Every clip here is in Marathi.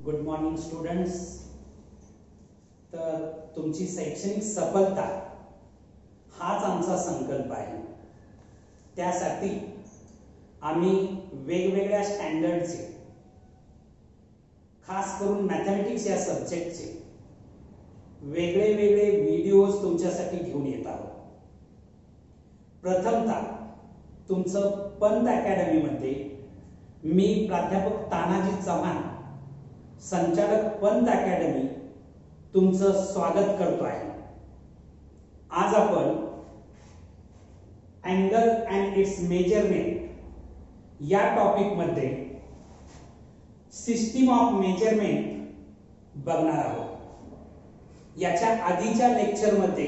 Good morning students. तर तुमची शैक्षणिक सफलता हाच आमचा संकल्प आहे। त्यासाठी आम्ही वेगवेगळ्या स्टँडर्डचे, खास करून मॅथमॅटिक्स या सब्जेक्टचे वेगळे वेगळे व्हिडिओज तुमच्यासाठी घेऊन येत आहोत। प्रथमतः तुमचं पंत अकॅडमीमध्ये मी प्राध्यापक तानाजी चव्हाण, संचालक पंत अकॅडमी, तुमचं स्वागत करतो आहे। आज आपण अँगल अँड इट्स मेजरमेंट या टॉपिक मध्ये सिस्टीम ऑफ मेजरमेंट बघणार आहोत। याच्या आधीच्या लेक्चर मध्ये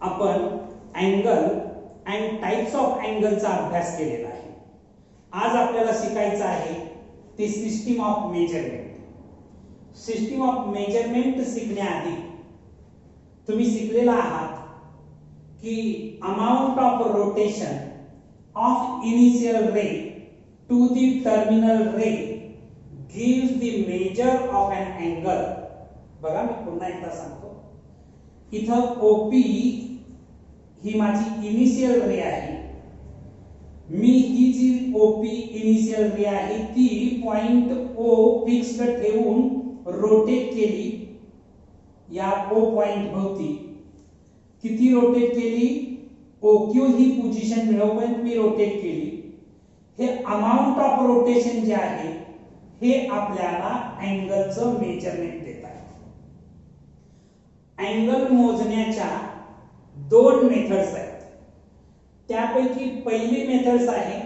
आपण अँगल अँड टाइप्स ऑफ अँगलचा अभ्यास केलेला आहे। आज आपल्याला शिकायचं आहे ते system of measurement. System of measurement शिकण्याआधी तुम्ही शिकलेला आहात की amount of rotation of initial ray to the terminal ray gives the measure of an angle. बघा, मी पुन्हा एकदा सांगतो। इथं ओपी ही माझी इनिशियल रे आहे। मी ही जी ओपी इनिशियल रे आहे ती पॉइंट ओ फिक्स्ड ठेवून रोटेट केली या ओ पॉइंट भोवती। किती रोटेट केली? ओक्यू ही पोझिशन मिळवून मी रोटेट केली। हे अमाउंट ऑफ रोटेशन जे आहे हे आपल्याला अँगलचं मेजरमेंट देत आहे। अँगल मोजण्याच्या दोन मेथड्स आहेत। त्यापैकी पहिली मेथड्स आहे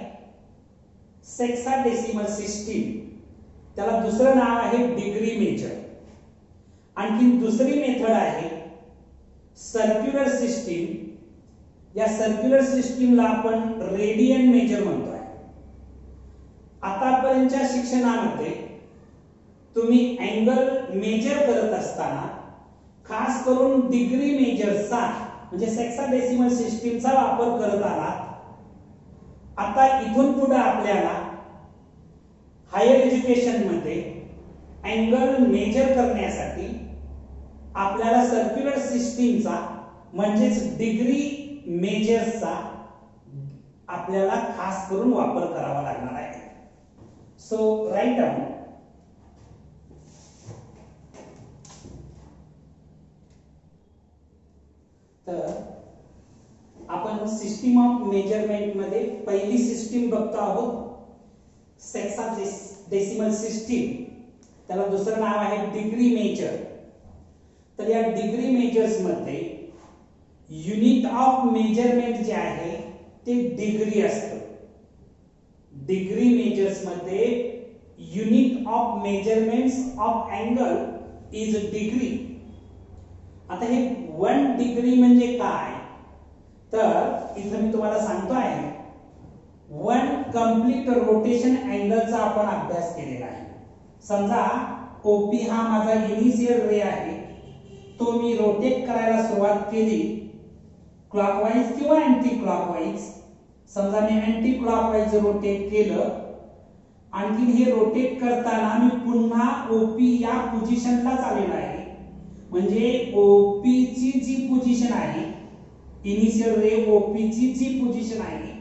सेक्साडेसिमल सिस्टीम, त्याला दुसरं नाव आहे डिग्री मेजर। आणखी दुसरी मेथड आहे सर्क्युलर सिस्टीम। या सर्क्युलर सिस्टीमला आपण रेडियन मेजर म्हणतोय। आतापर्यंतच्या शिक्षणामध्ये तुम्ही अँगल मेजर करत असताना खास करून डिग्री मेजरचा म्हणजे सेक्साडेसिमल सिस्टीमचा वापर करत आलात। आता इथून पुढे आपल्याला हायर एज्युकेशन मध्ये अँगल मेजर करण्यासाठी आपल्याला सर्क्युलर सिस्टीमचा म्हणजेच डिग्री मेजरचा आपल्याला खास करून वापर करावा लागणार आहे। So right down. तर आपण सिस्टीम ऑफ मेजरमेंट मध्ये पहिली सिस्टीम बघतो आहोत, सेक्साडेसिमल सिस्टीम। त्याला दुसरं नाव आहे डिग्री मेजर। तर या डिग्री मेजर्स मध्ये युनिट ऑफ मेजरमेंट जे आहे ते डिग्री असतं। डिग्री मेजर्स मध्ये unit of measurements of angle is degree. आता हे 1 डिग्री म्हणजे काय? तर इथं मी तुम्हाला सांगतो आहे 1 कंप्लीट रोटेशन अँगलचा आपण अभ्यास केलेला आहे। समजा ओपी हा माझा इनिशियल रे आहे, तो मी रोटेट करायला सुरुवात केली क्लॉकवाइज किंवा अँटी क्लॉकवाइज। समजा मी अँटी क्लॉकवाइज रोटेट केलं, आणखी हे रोटेट करताना मी पुन्हा ओपी या पोझिशनला आलेलो आहे। म्हणजे ओपी ची जी पोझिशन आहे, इनिशियल रे ओपी ची जी पोझिशन आहे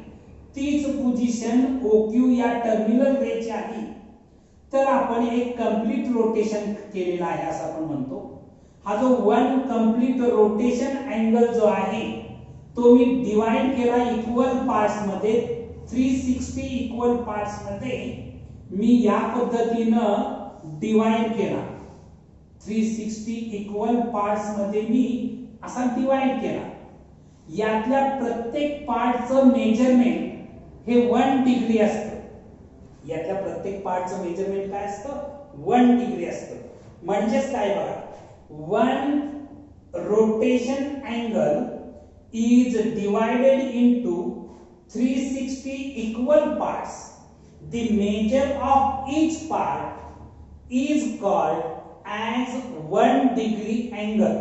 तीच पोझिशन ओक्यू या टर्मिनल रे ची आहे। तर आपण एक कंप्लीट रोटेशन केलेला आहे असं आपण म्हणतो। हा जो 1 कंप्लीट रोटेशन अँगल जो आहे तो मी डिवाइड केला इक्वल पार्ट्स मध्ये, 360 इक्वल पार्ट्स मध्ये मी या पद्धतीनं डिवाइड केला। 360 इक्वल पार्ट्स मध्ये मी असा डिवाइड केला। यातल्या प्रत्येक पार्टचं मेजरमेंट हे 1 डिग्री असतं। यातल्या प्रत्येक पार्टचं मेजरमेंट काय असतं? 1 डिग्री असतं। म्हणजेच काय बघा, 1 rotation angle is divided into 360 equal parts. The measure of each part is called as 1 degree angle.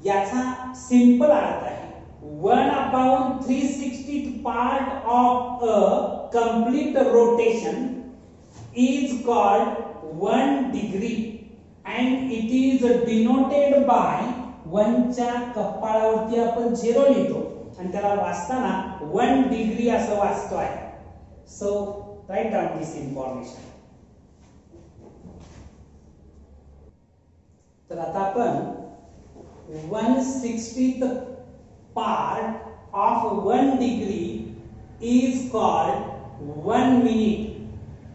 याचा सिंपल अर्थ आहे 1/360th part of a complete rotation is called 1 degree and it is denoted by 1 च्या कपाळावरती आपण 0 लिहितो आणि त्याला वाचताना 1 डिग्री असं वाचतो आहे. सो राईट डाउन दिस इन्फॉर्मेशन. तर आता आपण 1/60th part of 1 degree is called 1 minute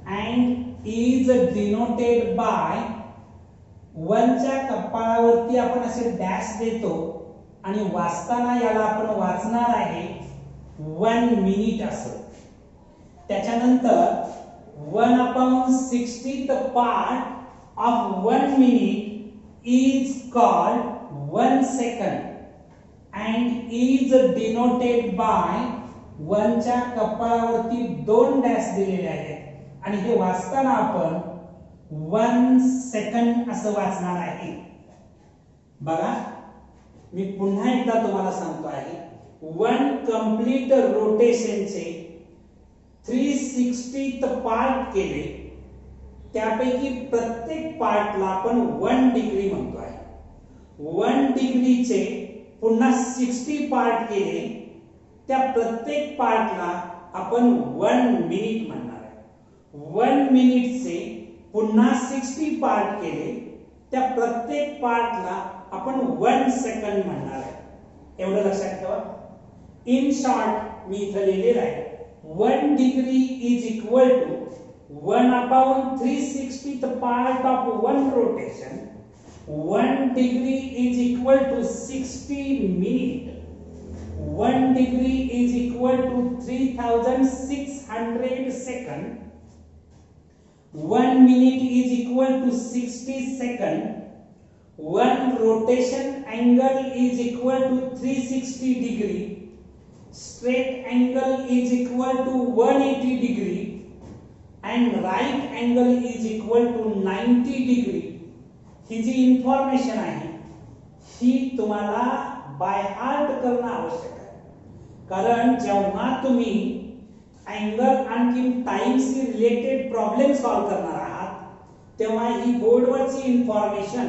and is denoted by 1 च्या कपाळावरती आपण असे डॅश देतो आणि वाचताना याला आपण वाचणार आहे 1 मिनिट असं. त्याच्यानंतर 1/60th part of 1 minute is called 1 second and is denoted by 1 च्या कपाळावरती 2 डॅश दिलेले आहेत आणि हे वाचताना आपण 1 सेकंड असं वाचणार आहे. बघा मी पुन्हा एकदा तुम्हाला सांगतो आहे 1 कंप्लीट रोटेशनचे 360th पार्ट केले त्यापैकी प्रत्येक पार्टला आपण 1 डिग्री म्हणतो आहे. 1 डिग्रीचे पुन्हा 60 पार्ट केले त्या प्रत्येक पार्टला आपण 1 मिनिट म्हणणार आहे. 1 मिनिटचे पुन्हा 60 पार्ट केले त्या प्रत्येक पार्टला आपण 1 सेकंड म्हणणार आहे. एवढं लक्षात ठेवा. इन शॉर्ट मी इथे लिहिलेलं आहे 1 degree is equal to 1/360th part of 1 rotation. 1 degree is equal to 60 minute. 1 degree is equal to 3600 second. 1 minute is equal to 60 second. 1 rotation angle is equal to 360 degree. Straight angle is equal to 180 degree. And right angle is equal to 90 degree. ही जी इन्फॉर्मेशन आहे ही तुम्हाला बाय हार्ट करणं आवश्यक आहे. कारण जेव्हा तुम्ही अँगल आणि टाइमशी रिलेटेड प्रॉब्लेम सॉल्व करणार आहात तेव्हा ही बोर्डवरची इन्फॉर्मेशन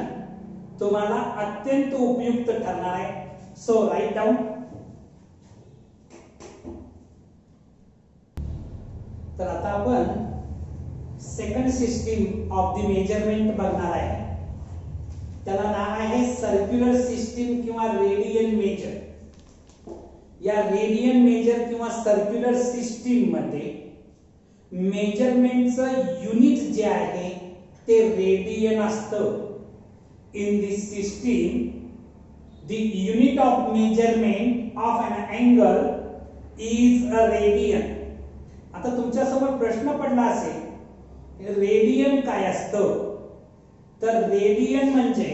तुम्हाला अत्यंत उपयुक्त ठरणार आहे. So right down. तर आता आपण second system of the measurement बघणार आहे. त्याला नाव आहे सर्क्युलर सिस्टीम किंवा रेडियन मेजर. या रेडियन मेजर किंवा सर्क्युलर सिस्टीम मध्ये मेजरमेंटचं युनिट जे आहे ते रेडियन असतं. In this system the unit of measurement of an angle is a radian. आता तुमच्या समोर प्रश्न पडला असेल रेडियन काय असतं. तर रेडियन म्हणजे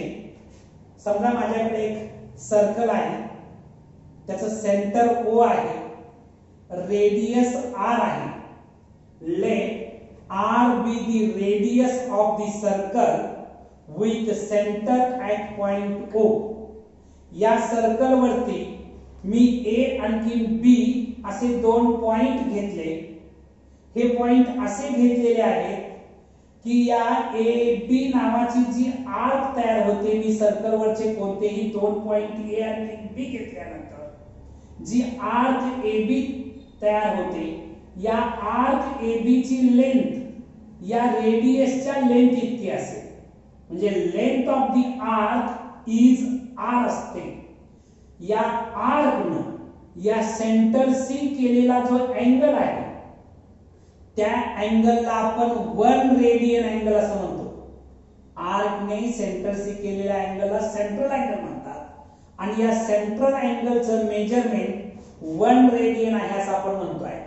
समजा माझ्याकडे एक सर्कल आहे त्याचं सेंटर O आहे रेडियस R आहे. Let R be the radius of the circle with centre at point O. या सर्कल वरती मी A आणि B असे 2 पॉइंट घेतले. हे पॉइंट असे घेतलेले आहेत की या AB नावाची जी आर्क तयार होते मी सर्कल वरचे कोणतेही 2 पॉइंट A आणि B घेतल्यानंतर जी आर्क AB तयार होते या आर्क AB ची लेंथ या रेडियसच्या लेंथ इतकी असेल. म्हणजे length of the arc is R असते. या आर्कनं या सेंटरशी केलेला जो अँगल आहे त्या अँगलला आपण 1 रेडियन अँगल असं म्हणतो. आर्कने सेंटरशी केलेल्या अँगलला सेंट्रल अँगल म्हणतात आणि या सेंट्रल अँगलचं मेजरमेंट 1 रेडियन आहे असं आपण म्हणतोय.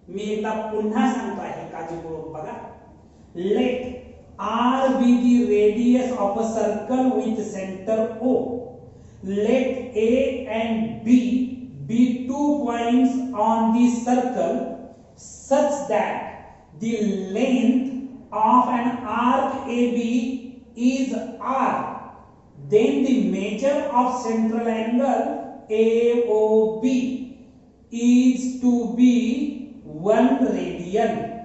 मी एकदा पुन्हा सांगतो आहे काळजीपूर्वक बघा. Let R be the radius of a circle with center O. Let A and B be 2 points on the circle such that the length of an arc AB is R. Then the measure of central angle AOB is to be 1 radian.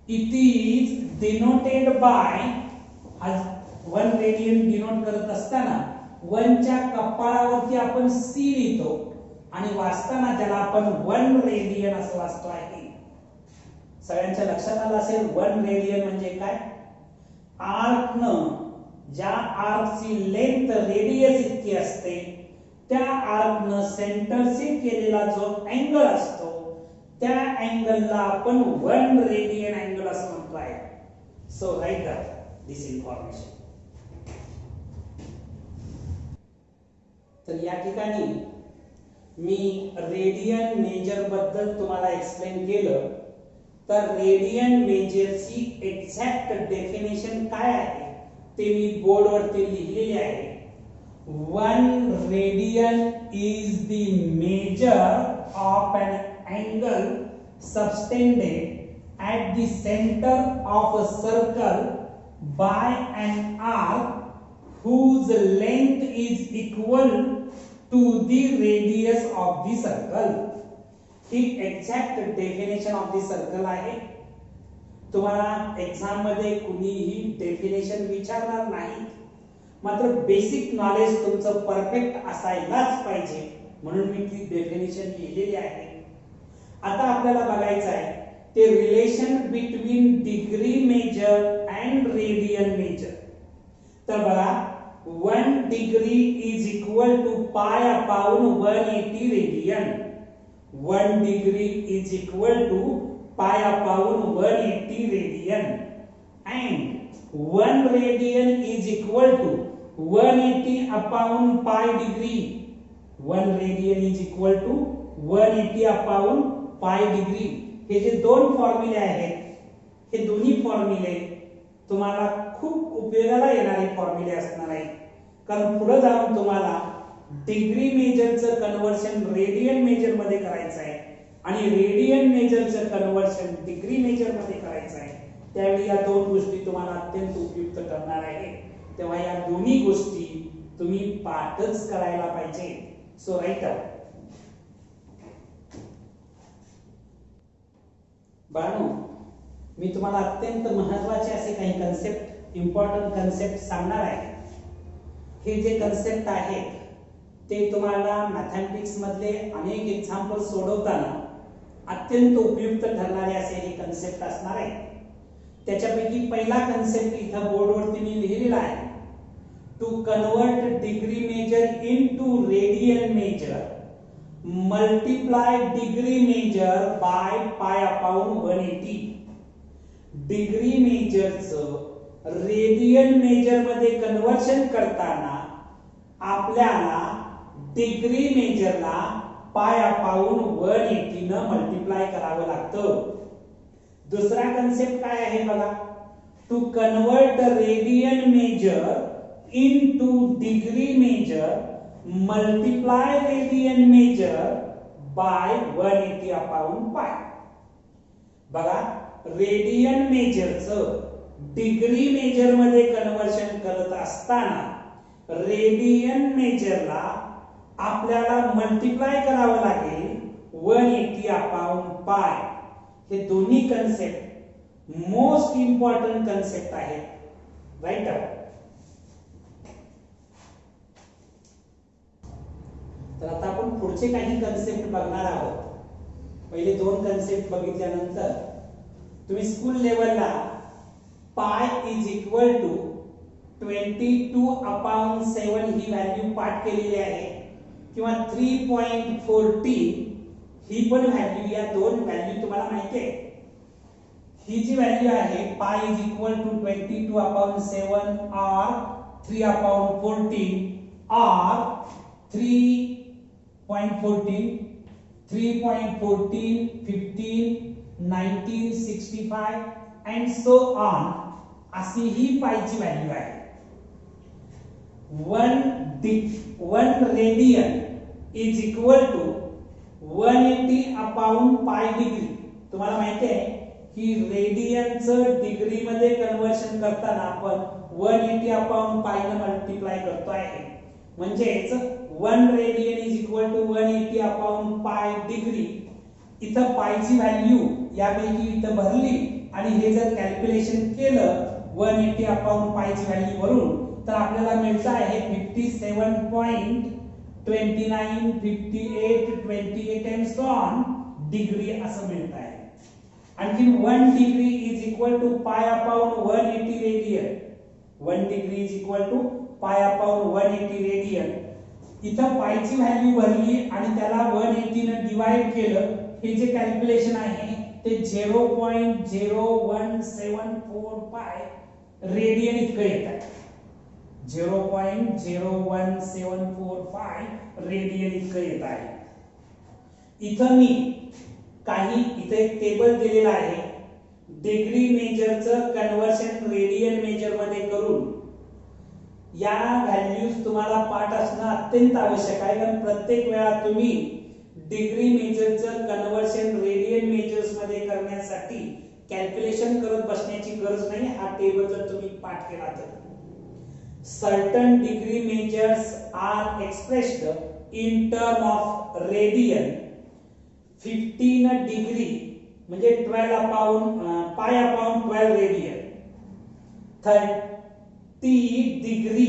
It is denoted by, 1 radian denote करत असताना 1 च्या कपाळावरती आपण सी लिहितो आणि वाचताना त्याला आपण 1 रेडियन असं वाचतो आहे. सगळ्यांच्या लक्षात आलं असेल 1 रेडियन म्हणजे काय? आर्कनं ज्या आर्कची लेंथ रेडियस इतकी असते त्या आर्कनं सेंटरशी केलेला जो अँगल असतो त्या अँगलला आपण 1 रेडियन अँगल असं म्हणतो आहे. सो राईट दिस इन्फॉर्मेशन. तर या ठिकाणी मी रेडियन मेजर बद्दल तुम्हाला एक्सप्लेन केलं. तर रेडियन मेजरची एक्झॅक्ट डेफिनेशन काय आहे ते मी बोर्डवरती लिहिलेले आहे. 1 radian is the measure of an angle subtended at the center of a circle by an arc whose length is equal to the radius of the circle. He exact definition of the circle आहे. तुम्हाला एक्झाम मध्ये कुणीही डेफिनेशन विचारणार नाही, मात्र बेसिक नॉलेज तुमचं परफेक्ट असायलाच पाहिजे म्हणून मी ती डेफिनेशन लिहिलेली आहे. आता आपल्याला बघायचं आहे ते relation between degree measure and radian measure. तर बघा 1 degree is equal to pi upon 180 radian. 1 degree is equal to pi upon 180 radian and 1 radian is equal to 180 upon pi degree. 1 radian is equal to 180 upon pi degree. हे जे दोन फॉर्म्युले आहेत हे दोन्ही फॉर्म्युले तुम्हाला खूप उपयोगाला येणारे फॉर्म्युले असणार आहेत, कारण पुढे जाऊन तुम्हाला डिग्री मेजरचं कन्वर्शन रेडियन मेजर मध्ये करायचं आहे आणि रेडियन मेजरचं कन्वर्शन डिग्री मेजर मध्ये करायचं आहे. त्यावेळी या दोन गोष्टी तुम्हाला अत्यंत उपयुक्त ठरणार आहे. तेव्हा या दोन्ही गोष्टी तुम्ही पाठच करायला पाहिजे. सो राईट अप बाळांनो, मी तुम्हाला अत्यंत महत्त्वाचे असे काही कन्सेप्ट, इम्पॉर्टंट कन्सेप्ट सांगणार आहे. हे जे कन्सेप्ट आहेत ते तुम्हाला मॅथमॅटिक्स मधले अनेक एक्झाम्पल सोडवताना अत्यंत उपयुक्त ठरणारे असे हे कन्सेप्ट असणार आहे. त्याच्यापैकी पहिला कन्सेप्ट इथं बोर्डवरती मी लिहिलेला आहे. To convert degree measure into radian measure multiply degree measure by pi upon 180. Degree मेजरचं रेडियन मेजर मध्ये कन्वर्शन करताना आपल्याला डिग्री मेजरला पाय अपॉन 180 न मल्टिप्लाय करावं लागतं. दुसरा कन्सेप्ट काय आहे बघा, to convert radian measure into degree measure multiply radian measure by 180 upon pi. बघा रेडियन मेजरचं डिग्री मेजर मध्ये कन्वर्शन करत असताना रेडियन मेजरला आपल्याला मल्टिप्लाय करावं लागेल 180 अपॉन पाय. हे दोन्ही कन्सेप्ट मोस्ट इम्पॉर्टंट कन्सेप्ट आहेत. राईट. तर आता आपण पुढचे काही कन्सेप्ट बघणार आहोत. पहिले दोन कन्सेप्ट बघितल्यानंतर तुम्ही स्कूल लेवलला pi is equal to 22 upon 7 ही व्हॅल्यू पाठ केलेली आहे किंवा 3.14 ही पण व्हॅल्यू, या दोन व्हॅल्यू तुम्हाला माहिती आहे. ही जी व्हॅल्यू आहे पाय इज इक्वल टू 22 अपॉन 7 और 3 अपॉन 14 और 3.14 3.14 15 19 65 and so on अशी ही पायची व्हॅल्यू आहे. 1 radian is equal to 180 upon pi degree. तुम्हाला माहिती आहे की रेडियनचं डिग्री मध्ये कन्वर्शन करताना आपण 180 अपॉन पाय ने मल्टिप्लाय करतो आहे. म्हणजेच 1 radian is equal to 180 upon pi degree. इथं पायची व्हॅल्यू यापैकी इथं भरली आणि हे जर कॅल्क्युलेशन केलं 180 अपॉन पायची व्हॅल्यू वरून तर आपल्याला मिळतं आहे 57.29 58 28 अँड सो ऑन डिग्री असं मिळत आहे. आणखी 1 degree is equal to pi upon 180 radian. 1 degree is equal to pi upon 180 radian. इथं पायची व्हॅल्यू भरली आणि त्याला 180 ने डिवाइड केलं. हे जे कॅल्क्युलेशन आहे ते 0.0175 रेडियन इतकं येत आहे. 0.0175 रेडियन इतकं येत आहे. इथं मी काही इथे एक टेबल दिलेला आहे. डिग्री मेजरचं कन्वर्शन रेडियन मेजर मध्ये करून या व्हॅल्यूज तुम्हाला पाठ असणं अत्यंत आवश्यक आहे. कारण प्रत्येक वेळा तुम्ही डिग्री मेजरचं कन्वर्शन रेडियन मेजर्स मध्ये करण्यासाठी कॅल्क्युलेशन करत बसण्याची गरज नाही. हा टेबल जर तुम्ही पाठ केला तर certain degree measures are expressed in term of radian. 15 degree म्हणजे 12 upon pi upon 12 radian. 30 degree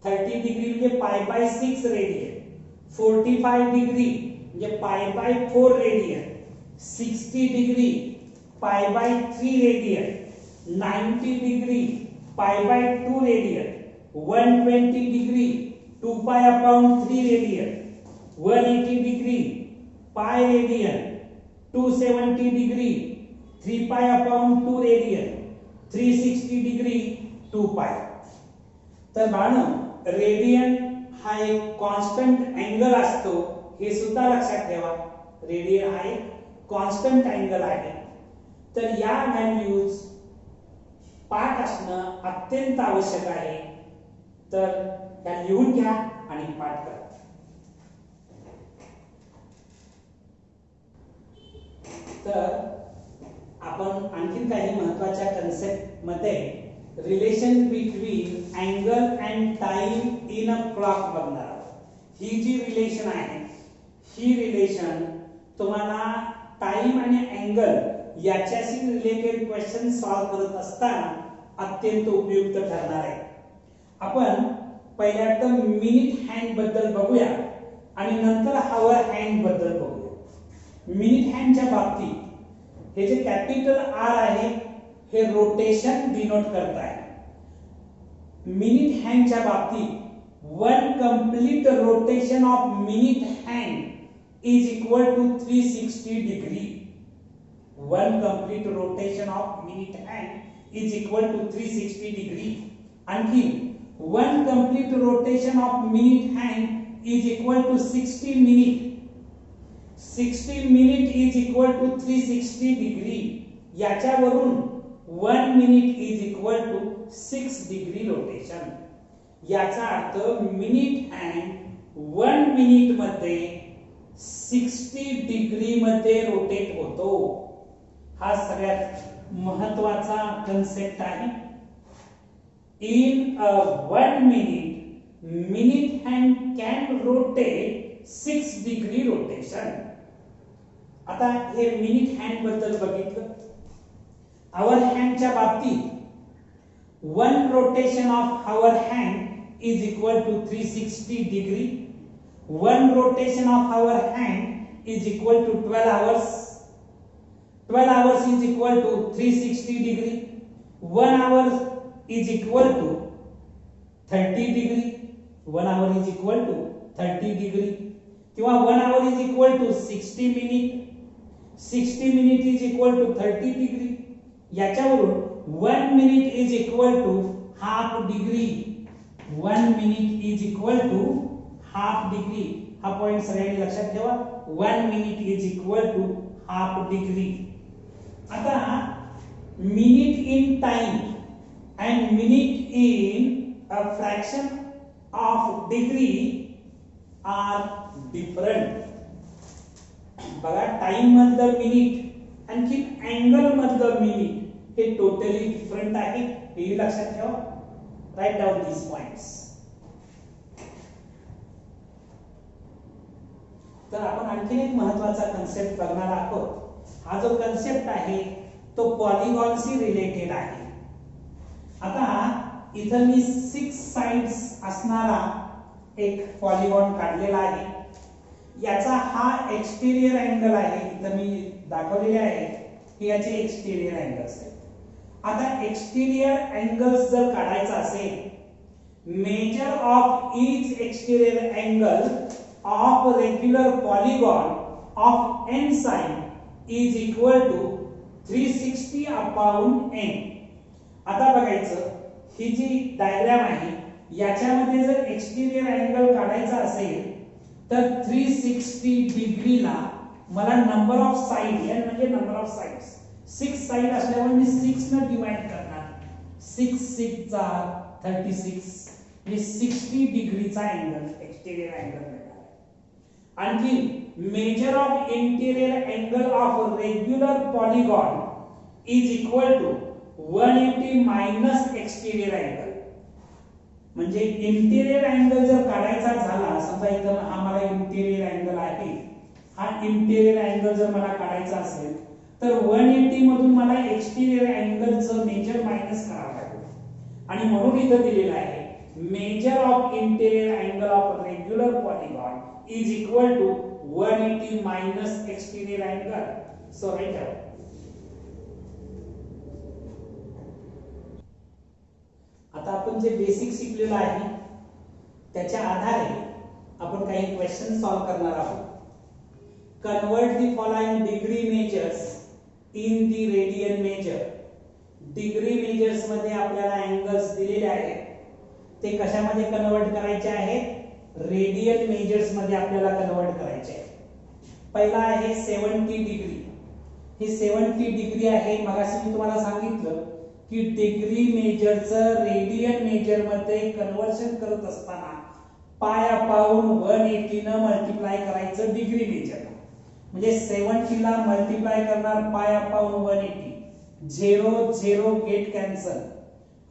म्हणजे पाय बाय 6 रेडियन. 45 डिग्री म्हणजे pi by 4 radian. 60 degree pi by 3 radian. 90 degree pi by 2 radian. 120 degree 2 pi upon 3 radian. 180 degree pi radian. 270 degree 3 pi upon 2 radian. 360 degree 2 पाय. तर बाळांनो रेडियन हा एक कॉन्स्टंट अँगल असतो हे सुद्धा लक्षात ठेवा. रेडियन हा एक कॉन्स्टंट अँगल आहे. तर या व्हॅल्यूज पाठ असणं अत्यंत आवश्यक आहे. तर त्या लिहून घ्या आणि पाठ करा. तर आपण आणखीन काही महत्त्वाच्या कन्सेप्ट मध्ये relation between angle and time in a clock बघणार आहोत. ही जी रिलेशन आहे ही रिलेशन तुम्हाला टाइम आणि अँगल याच्याशी रिलेटेड क्वेश्चन सॉल्व करत असताना अत्यंत उपयुक्त ठरणार आहे. आपण पहिल्यांदा मिनिट हँड बद्दल बघूया आणि नंतर हावर हँड बद्दल बघूया. मिनिट हँडच्या बाबतीत हे जे कॅपिटल आर आहे हे रोटेशन डिनोट करत आहे. मिनिट हँडच्या बाबतीत 1 complete rotation of minute hand is equal to 360 degree. 1 complete rotation of minute hand is equal to 360 degree. आणखी 1 complete rotation of minute hand is equal to 60 minute. 60 minute is equal to 360 degree. याच्यावरून 1 minute is equal to 6 degree rotation. याचा अर्थ मिनिट हँड 1 मिनिट मध्ये 60 डिग्री मध्ये रोटेट होतो. हा सगळ्यात महत्त्वाचा कन्सेप्ट आहे. In 1 minute, minute hand can rotate 6 degree rotation. आता हे मिनिट हँड बद्दल बघितलं. आवर हँडच्या बाबतीत 1 rotation of hour hand is equal to 360 degree. 1 rotation of hour hand is equal to 12 hours. 12 hours is equal to 360 degree. 1 hour is equal to 30 degree. 1 hour is equal to 30 degree. किंवा 1 hour is equal to 60 minute. 60 minute is equal to 30 degree. याच्यावरून 1 minute is equal to half degree. 1 minute is equal to half degree. हा पॉइंट सगळ्यांनी लक्षात ठेवा. 1 minute is equal to half degree. आता minute in time and minute in a fraction of degree are different. बघा टाइम मधलं मिनिट आणखी अँगल मधलं मिनिट हे टोटली डिफरंट आहे. हे लक्षात ठेवा. Right down these points. तर आपण आणखी एक महत्त्वाचा कन्सेप्ट बघणार आहोत. हा जो कन्सेप्ट आहे तो पॉलिगॉनशी रिलेटेड आहे. आता इथं मी 6 साइड्स असणारा एक पॉलिगॉन काढलेला आहे. याचा हा एक्सटेरियर अँगल आहे, इथं मी दाखवलेले आहे की याचे एक्सटेरियर अँगल्स आहेत. आता एक्सटेरियर अँगल्स जर काढायचा असेल, measure of each exterior angle of regular polygon of n side is equal to 360 upon n. आता बघायचं, ही जी डायग्राम आहे याच्यामध्ये जर एक्सटेरियर अँगल काढायचा असेल तर 360 डिग्रीला मला नंबर ऑफ साइड, n म्हणजे नंबर ऑफ साइड्स, 6 साइड असल्यामुळे मी 6 ने डिवाइड करणार. 6 6 चा 36 म्हणजे 60 डिग्रीचा अँगल एक्सटेरियर अँगल मिळणार. आणखी measure of interior angle of regular polygon is equal to 180 minus exterior angle. म्हणजे इंटेरियर अँगल जर काढायचा झाला, समजा इथं हा मला इंटेरियर अँगल आहे, हा इंटेरियर अँगल जर मला काढायचा असेल तर 180 मधून मला एक्सटेरियर अँगलचं मेजर मायनस करावं लागेल. आणि म्हणून इथं दिलेलं आहे measure of interior angle of regular polygon is equal to 180 minus exterior angle. So right down. आता आपण जे बेसिक शिकलेलं आहे त्याच्या आधारे आपण काही क्वेश्चन सॉल्व करणार आहोत. Convert the following degree measures in the radian major. Degree measures मध्ये आपल्याला अँगल्स दिलेले आहेत, ते कशामध्ये कन्वर्ट करायचे आहेत? रेडियन मेजर्स मध्ये आपल्याला कन्वर्ट करायचे आहे. पहिला आहे 70 डिग्री. ही 70 डिग्री आहे. मगाशी मी तुम्हाला सांगितलं की डिग्री मेजरचं रेडियन मेजर मध्ये कन्वर्शन करत असताना पाय अपॉन 180 न मल्टिप्लाय करायचं डिग्री मेजरला. म्हणजे 70 ला मल्टिप्लाय करणार पाय अपॉन 180, 0 0 गेट कॅन्सल.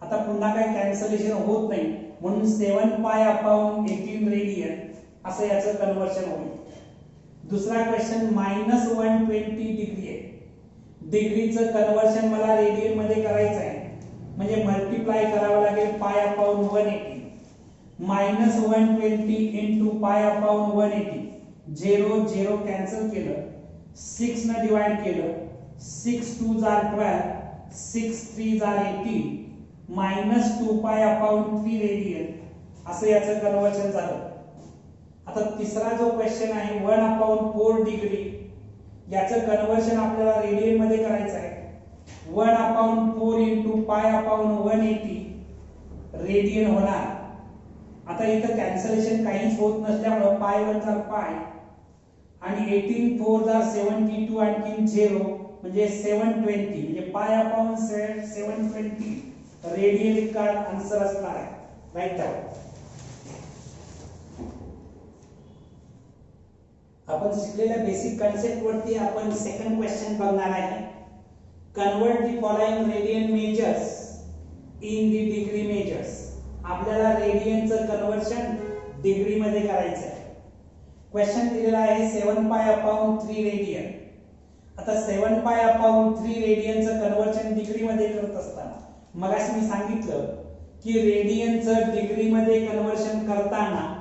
आता पुन्हा काय कॅन्सलेशन होत नाही म्हणून 7 पाय अपॉन 18 रेडियन असं याचं कन्वर्शन होईल. दुसरा क्वेश्चन -120 डिग्री आहे. डिग्रीचं कन्वर्शन मला रेडियन मध्ये करायचं आहे, म्हणजे मल्टिप्लाय करावं लागेल पाय upon 180. -120 into pi upon 180, 0 0 cancel केलं, 6 ने डिवाइड केलं, 6 2 जार 12, 6 3 जार 18, -2 पाय अपॉन 3 रेडियन असं याचं कन्वर्शन झालं. आता तिसरा जो क्वेश्चन आहे 1/4 डिग्री, याचं कन्वर्शन आपल्याला रेडियन मध्ये करायचं आहे. 1/4 इंटू पाय अपॉन 180 रेडियन होणार. आता इथं कॅन्सलेशन काहीच होत नसल्यामुळे पाय 1 जार पाय आणि 18 4 जार 72 आणखी 0 म्हणजे 720 म्हणजे पाय अपॉन 720 रेडियन इतका आन्सर असणार आहे. Right down. आपण शिकलेल्या बेसिक कन्सेप्ट वरती आपण सेकंड क्वेश्चन बघणार आहे. Convert the following radian measures in the degree measures. आपल्याला रेडियनचं कन्वर्शन डिग्री मध्ये करायचं आहे. क्वेश्चन दिलेला आहे 7 पाय अपॉन 3 रेडियन. आता 7 पाय अपॉन 3 रेडियनचं कन्वर्शन डिग्री मध्ये करत असताना मगाशी मी सांगितलं की रेडियनचं डिग्री मध्ये कन्वर्शन करताना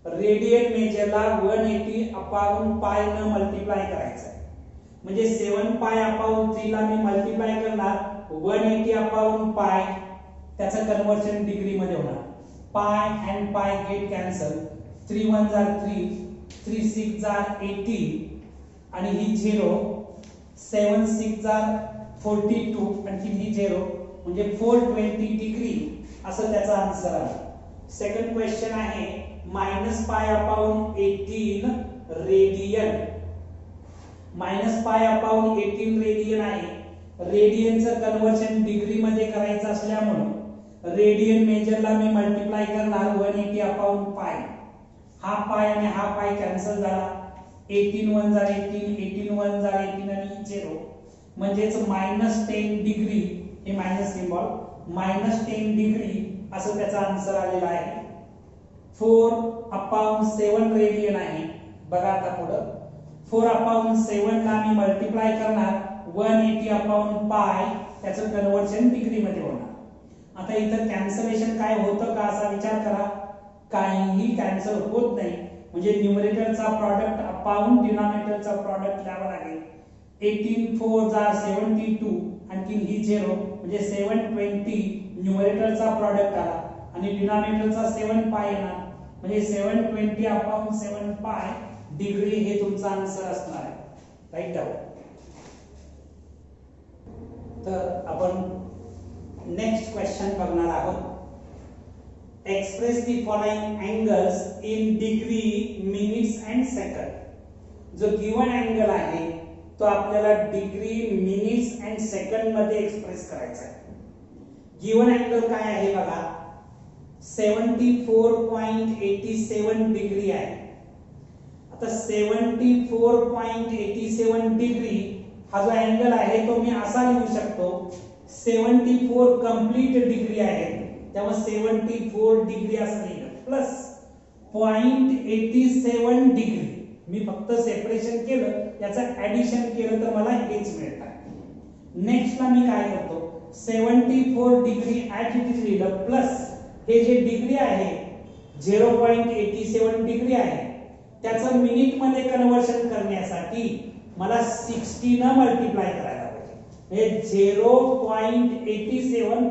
रेडियन मेजरला 180 अपॉन पाय न मल्टिप्लाय करायचं आहे. म्हणजे 7 पाय अपॉन 3 ला मी मल्टिप्लाय करणार 180 अपॉन पाय, त्याचं कन्वर्शन डिग्री मध्ये होणार. पाय अँड पाय गेट कॅन्सल, 3 1 जार 3, 3 6 जार 18 आणि ही 0, 7 6 जार 42 आणि ही 0 म्हणजे 420 डिग्री असं त्याचा आन्सर आहे. सेकंड क्वेश्चन आहे -pi upon 18 radian. -Pi upon 18 radian आहे. रेडियनचं कन्वर्शन डिग्री मध्ये करायचं असल्यामुळे रेडियन मेजरला मी मल्टिप्लाय करणार 180 अपॉन पाय. हा पाय आणि हा पाय कॅन्सल झाला. 18 1 जार 18, 18 1 जार 18 आणि 0 म्हणजेच -10 डिग्री, हे मायनस सिंबल, -10 डिग्री असं त्याचा आन्सर आलेला आहे. 4/7 रेडियन आहे. बघा आता पुढे 4/7 ला मी मल्टिप्लाय करणार 180 अपॉन पाय, त्याचं कन्वर्जन डिग्री मध्ये होणार। आता इथं कॅन्सलेशन काय होतं का असा विचार करा, काहीही कॅन्सल होत नाही, म्हणजे न्यूमरेटरचा प्रॉडक्ट अपॉन डिनॉमिनेटरचा प्रॉडक्ट द्यावा लागेल। 18 4 जा 72, आणखी ही 0 म्हणजे 720 न्यूमरेटरचा प्रॉडक्ट आला आणि डिनॉमिनेटरचा 7 पाय येणार, म्हणजे 720 अपॉन 7 पाय डिग्री हे तुमचा आन्सर असणार आहे। Right down. तर आपण नेक्स्ट क्वेश्चन बघणार आहोत। Express the following angles in degree, minutes and second. जो गिवन एंगल आहे तो आपल्याला डिग्री, मिनिट्स अँड सेकंड मध्ये एक्सप्रेस करायचा आहे। गिवन एंगल काय आहे बघा, 74.87 डिग्री आहे। आता 74.87 डिग्री हा जो एंगल आहे तो मी असा लिहू शकतो, 74 कंप्लीट डिग्री आहे तेव्हा 74 डिग्री असं लिहिलं, प्लस 0.87 डिग्री, मी फक्त सेपरेशन केलं, याचं ऍडिशन केलं तर मला हेच मिळतं। नेक्स्ट ला मी काय करतो, 74 डिग्री ऍट इट इज लिहिलं, प्लस हे जे डिग्री आहे 0.87 डिग्री आहे त्याचं मिनिट मध्ये कन्वर्जन करण्यासाठी मला 60 न मल्टिप्लाय करायला पाहिजे, म्हणजे 0.87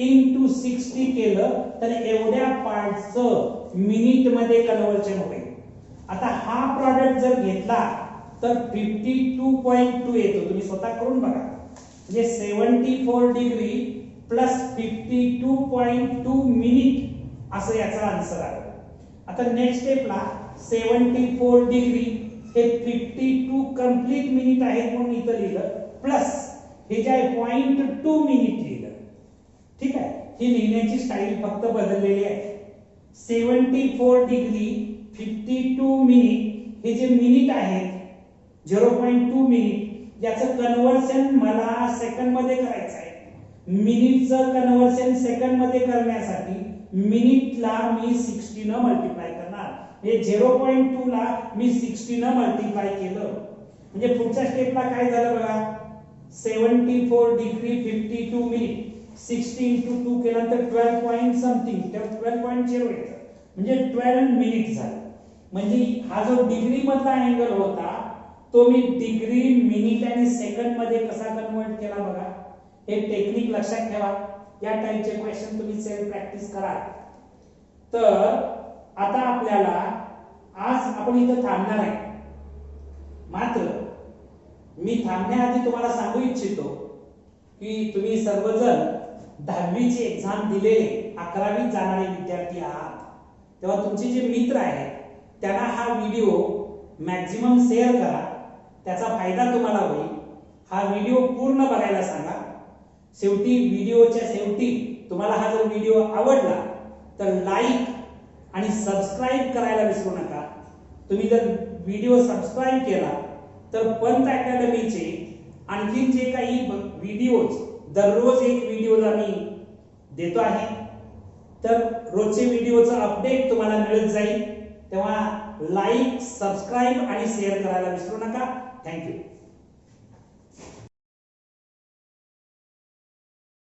into 60 केलं तर एवढ्या पार्टचं मिनिट मध्ये कन्वर्जन होईल। आता हा प्रॉडक्ट जर घेतला तर 52.2 येतो, तुम्ही स्वतः करून बघा, म्हणजे 74 डिग्री प्लस 52.2 मिनिट असं याचा आन्सर आहे। आता नेक्स्ट स्टेपला 74 डिग्री हे 52 कंप्लीट मिनिट आहेत म्हणून इथं लिहिलं, प्लस हे जे आहे 0.2 मिनिट लिहिलं। ठीक आहे, ही लिहिण्याची स्टाईल फक्त बदललेली आहे। 74 डिग्री 52 मिनिट, हे जे मिनिट आहेत 0.2 मिनिट, याचं कन्वर्जन मला सेकंड मध्ये करायचं आहे। मिनिटचं कन्वर्जन सेकंड मध्ये करण्यासाठी मिनिटला मी 60 न मल्टिप्लाय करणार, हे 0.2 ला मी 60 न मल्टिप्लाय केलं, म्हणजे पुढच्या स्टेपला काय झालं बघा, 74 डिग्री 52 मिनिट 60 into 2 केल्यानंतर 12 पॉइंट समथिंग 12.0 येतं, म्हणजे 12 मिनिट झालं। म्हणजे हा जो डिग्री मधला अँगल होता तो मी डिग्री, मिनिट आणि सेकंड मध्ये कसा कन्वर्ट केला बघा, हे टेक्निक लक्षात ठेवा। या टाइपचे क्वेश्चन तुम्ही सेल्फ प्रॅक्टिस करा। तर आता आपल्याला आज आपण इथं थांबणार आहे, मात्र मी थांबण्याआधी तुम्हाला सांगू इच्छितो की तुम्ही सर्वजण 10वी ची एक्झाम दिलेले 11वीत जाणारे विद्यार्थी आहात, तेव्हा तुमचे जे मित्र आहेत त्यांना हा व्हिडिओ मॅक्झिमम शेअर करा, त्याचा फायदा तुम्हाला होईल। हा व्हिडिओ पूर्ण बघायला सांगा। शेवटी व्हिडिओच्या शेवटी तुम्हाला हा जर व्हिडिओ आवडला तर लाईक आणि सबस्क्राइब करायला विसरू नका। तुम्ही जर व्हिडिओ सबस्क्राइब केला तर पंत अकॅडमीचे आणखी जे काही व्हिडिओज, दररोज एक व्हिडिओ आम्ही देतो आहे, तर रोजचे व्हिडिओचा अपडेट तुम्हाला मिळत जाईल। तेव्हा लाईक, सबस्क्राइब आणि शेअर करायला विसरू नका। थँक्यू।